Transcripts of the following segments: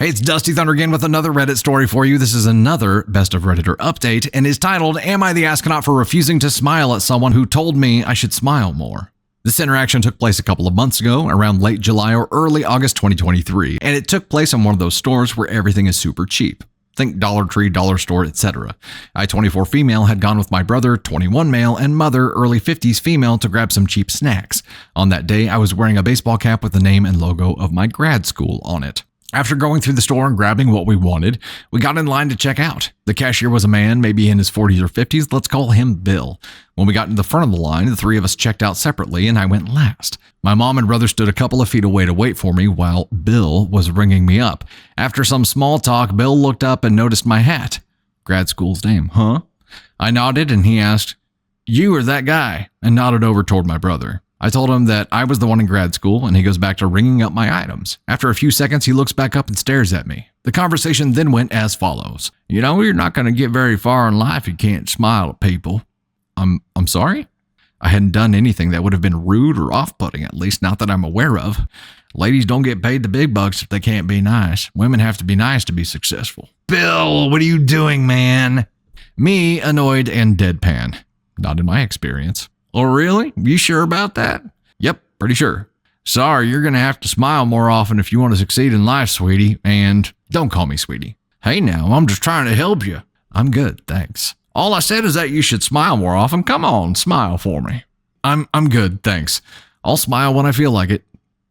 Hey, it's Dusty Thunder again with another Reddit story for you. This is another Best of Redditor update and is titled, Am I the Astronaut for Refusing to Smile at Someone Who Told Me I Should Smile More? This interaction took place a couple of months ago, around late July or early August 2023, and it took place in one of those stores where everything is super cheap. Think Dollar Tree, Dollar Store, etc. I, 24 female, had gone with my brother, 21 male, and mother, early 50s female, to grab some cheap snacks. On that day, I was wearing a baseball cap with the name and logo of my grad school on it. After going through the store and grabbing what we wanted, we got in line to check out. The cashier was a man, maybe in his 40s or 50s. Let's call him Bill. When we got to the front of the line, the three of us checked out separately, and I went last. My mom and brother stood a couple of feet away to wait for me while Bill was ringing me up. After some small talk, Bill looked up and noticed my hat. Grad school's name, huh? I nodded, and he asked, "You are that guy," and nodded over toward my brother. I told him that I was the one in grad school, and he goes back to ringing up my items. After a few seconds, he looks back up and stares at me. The conversation then went as follows. "You know, you're not going to get very far in life if you can't smile at people." I'm sorry? I hadn't done anything that would have been rude or off-putting, at least not that I'm aware of. Ladies don't get paid the big bucks if they can't be nice. Women have to be nice to be successful. "Bill, what are you doing, man?" Me, annoyed and deadpan. Not in my experience. "Oh, really? You sure about that?" "Yep, pretty sure." "Sorry, you're going to have to smile more often if you want to succeed in life, sweetie. And don't call me sweetie." "Hey now, I'm just trying to help you." "I'm good, thanks." "All I said is that you should smile more often. Come on, smile for me." I'm good, thanks. I'll smile when I feel like it."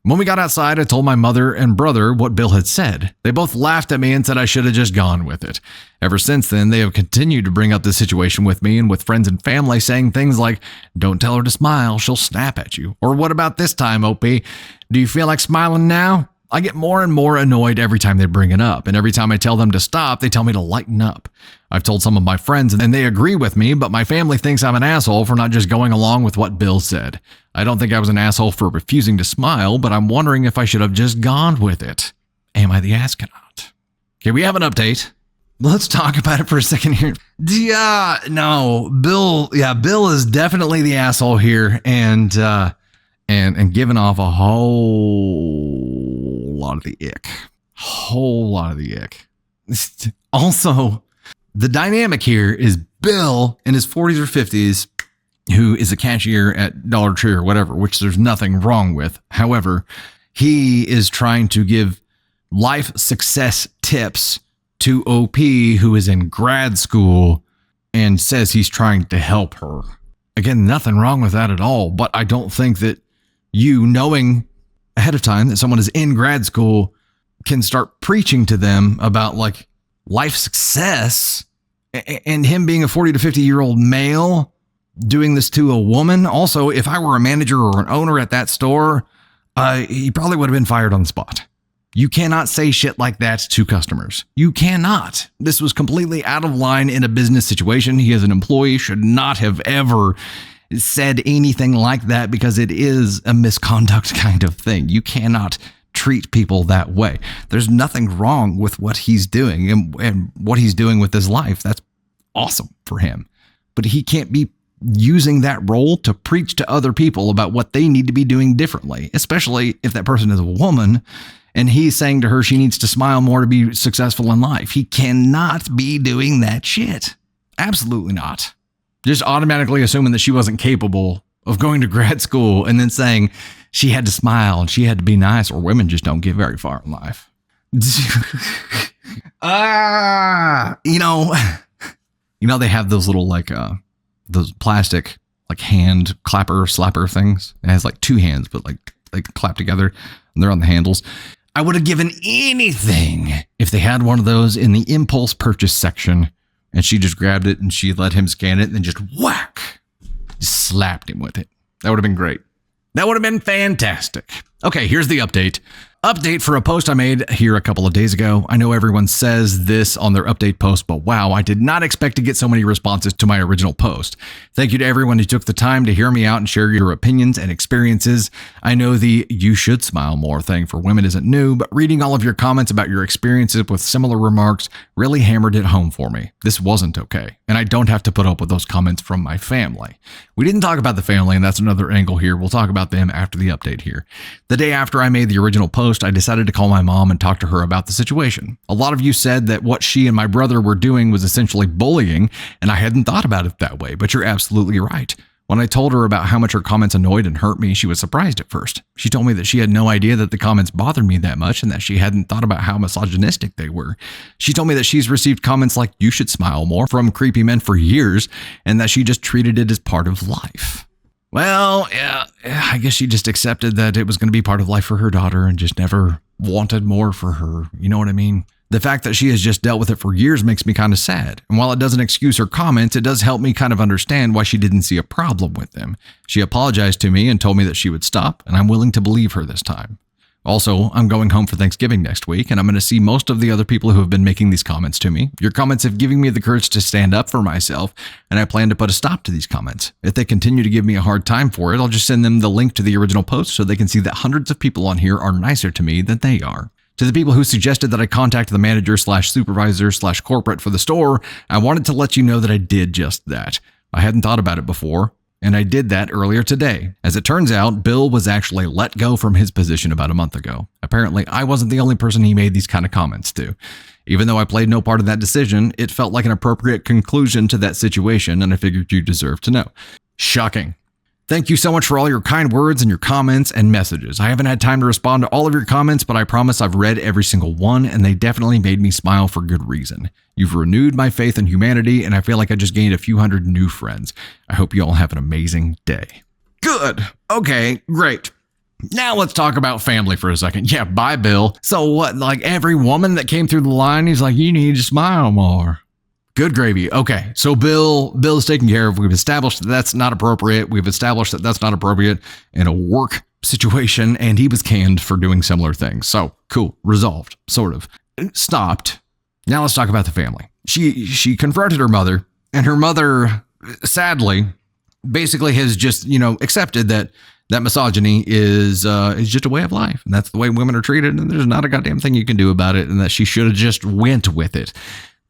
When we got outside, I told my mother and brother what Bill had said. They both laughed at me and said I should have just gone with it. Ever since then, they have continued to bring up this situation with me and with friends and family, saying things like, "Don't tell her to smile, she'll snap at you." Or, "What about this time, OP? Do you feel like smiling now?" I get more and more annoyed every time they bring it up, and every time I tell them to stop, they tell me to lighten up. I've told some of my friends, and they agree with me, but my family thinks I'm an asshole for not just going along with what Bill said. I don't think I was an asshole for refusing to smile, but I'm wondering if I should have just gone with it. Am I the astronaut? Okay, we have an update. Let's talk about it for a second here. No, Bill is definitely the asshole here, and giving off a whole lot of the ick. Also, the dynamic here is Bill in his 40s or 50s, who is a cashier at Dollar Tree or whatever, which there's nothing wrong with. However, he is trying to give life success tips to OP, who is in grad school, and says he's trying to help her. Again, nothing wrong with that at all, but I don't think that you, knowing ahead of time that someone is in grad school, can start preaching to them about like life success, and him being a 40 to 50-year-old male doing this to a woman. Also, if I were a manager or an owner at that store, he probably would have been fired on the spot. You cannot say shit like that to customers. You cannot. This was completely out of line in a business situation. He, as an employee, should not have ever said anything like that because it is a misconduct kind of thing. You cannot treat people that way. There's nothing wrong with what he's doing and what he's doing with his life. That's awesome for him. But he can't be using that role to preach to other people about what they need to be doing differently, especially if that person is a woman and he's saying to her she needs to smile more to be successful in life. He cannot be doing that shit. Absolutely not. Just automatically assuming that she wasn't capable of going to grad school and then saying she had to smile and she had to be nice, or women just don't get very far in life. They have those little those plastic hand slapper things. It has two hands, but they clap together and they're on the handles. I would have given anything if they had one of those in the impulse purchase section. And she just grabbed it and she let him scan it and then just whack, just slapped him with it. That would have been great. That would have been fantastic. Okay, here's the update. Update for a post I made here a couple of days ago. I know everyone says this on their update post, but wow, I did not expect to get so many responses to my original post. Thank you to everyone who took the time to hear me out and share your opinions and experiences. I know the "you should smile more" thing for women isn't new, but reading all of your comments about your experiences with similar remarks really hammered it home for me. This wasn't okay, and I don't have to put up with those comments from my family. We didn't talk about the family, and that's another angle here. We'll talk about them after the update here. The day after I made the original post, post, I decided to call my mom and talk to her about the situation. A lot of you said that what she and my brother were doing was essentially bullying, and I hadn't thought about it that way, but you're absolutely right. When I told her about how much her comments annoyed and hurt me, she was surprised at first. She told me that she had no idea that the comments bothered me that much and that she hadn't thought about how misogynistic they were. She told me that she's received comments like, "You should smile more," from creepy men for years, and that she just treated it as part of life. Well, yeah, I guess she just accepted that it was going to be part of life for her daughter and just never wanted more for her. You know what I mean? The fact that she has just dealt with it for years makes me kind of sad. And while it doesn't excuse her comments, it does help me kind of understand why she didn't see a problem with them. She apologized to me and told me that she would stop, and I'm willing to believe her this time. Also, I'm going home for Thanksgiving next week, and I'm going to see most of the other people who have been making these comments to me. Your comments have given me the courage to stand up for myself, and I plan to put a stop to these comments. If they continue to give me a hard time for it, I'll just send them the link to the original post so they can see that hundreds of people on here are nicer to me than they are. To the people who suggested that I contact the manager/supervisor/corporate for the store, I wanted to let you know that I did just that. I hadn't thought about it before, and I did that earlier today. As it turns out, Bill was actually let go from his position about a month ago. Apparently, I wasn't the only person he made these kind of comments to. Even though I played no part in that decision, it felt like an appropriate conclusion to that situation, and I figured you deserve to know. Shocking. Thank you so much for all your kind words and your comments and messages. I haven't had time to respond to all of your comments, but I promise I've read every single one, and they definitely made me smile for good reason. You've renewed my faith in humanity, and I feel like I just gained a few hundred new friends. I hope you all have an amazing day. Good. Okay, great. Now let's talk about family for a second. Yeah, bye, Bill. So what, like every woman that came through the line, he's like, "You need to smile more." Good gravy. Okay, so Bill is taken care of. We've established that that's not appropriate. We've established that that's not appropriate in a work situation, and he was canned for doing similar things. So cool, resolved, sort of. Stopped. Now let's talk about the family. She confronted her mother, and her mother, sadly, basically has just, accepted that misogyny is just a way of life, and that's the way women are treated, and there's not a goddamn thing you can do about it, and that she should have just went with it.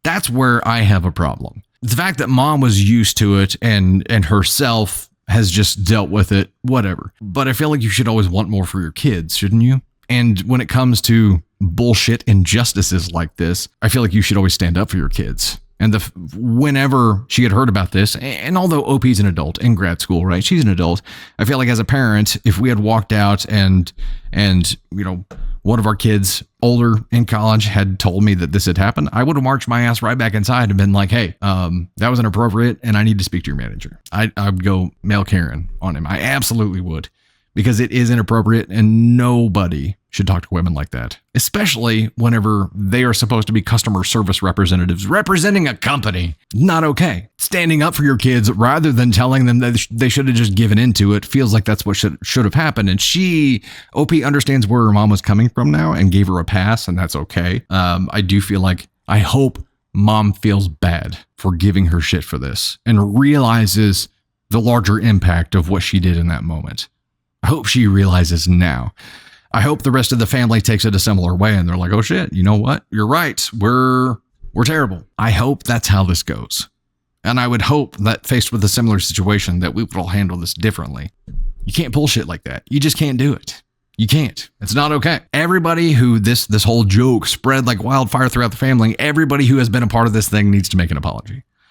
That's where I have a problem. The fact that mom was used to it and herself has just dealt with it, whatever. But I feel like you should always want more for your kids, shouldn't you? And when it comes to bullshit injustices like this, I feel like you should always stand up for your kids. And whenever she had heard about this, and although OP's an adult in grad school, right? She's an adult. I feel like as a parent, if we had walked out and one of our kids older in college had told me that this had happened, I would have marched my ass right back inside and been like, "Hey, that was inappropriate, and I need to speak to your manager." I would go mail Karen on him. I absolutely would, because it is inappropriate, and nobody should talk to women like that, especially whenever they are supposed to be customer service representatives representing a company. Not okay. Standing up for your kids rather than telling them that they should have just given into it feels like that's what should have happened. And OP understands where her mom was coming from now and gave her a pass, and that's okay. I do feel like, I hope mom feels bad for giving her shit for this and realizes the larger impact of what she did in that moment. I hope she realizes now. I hope the rest of the family takes it a similar way and they're like, "Oh shit, you know what? You're right. We're terrible." I hope that's how this goes. And I would hope that faced with a similar situation that we would all handle this differently. You can't bullshit like that. You just can't do it. You can't. It's not okay. Everybody who this whole joke spread like wildfire throughout the family, everybody who has been a part of this thing needs to make an apology.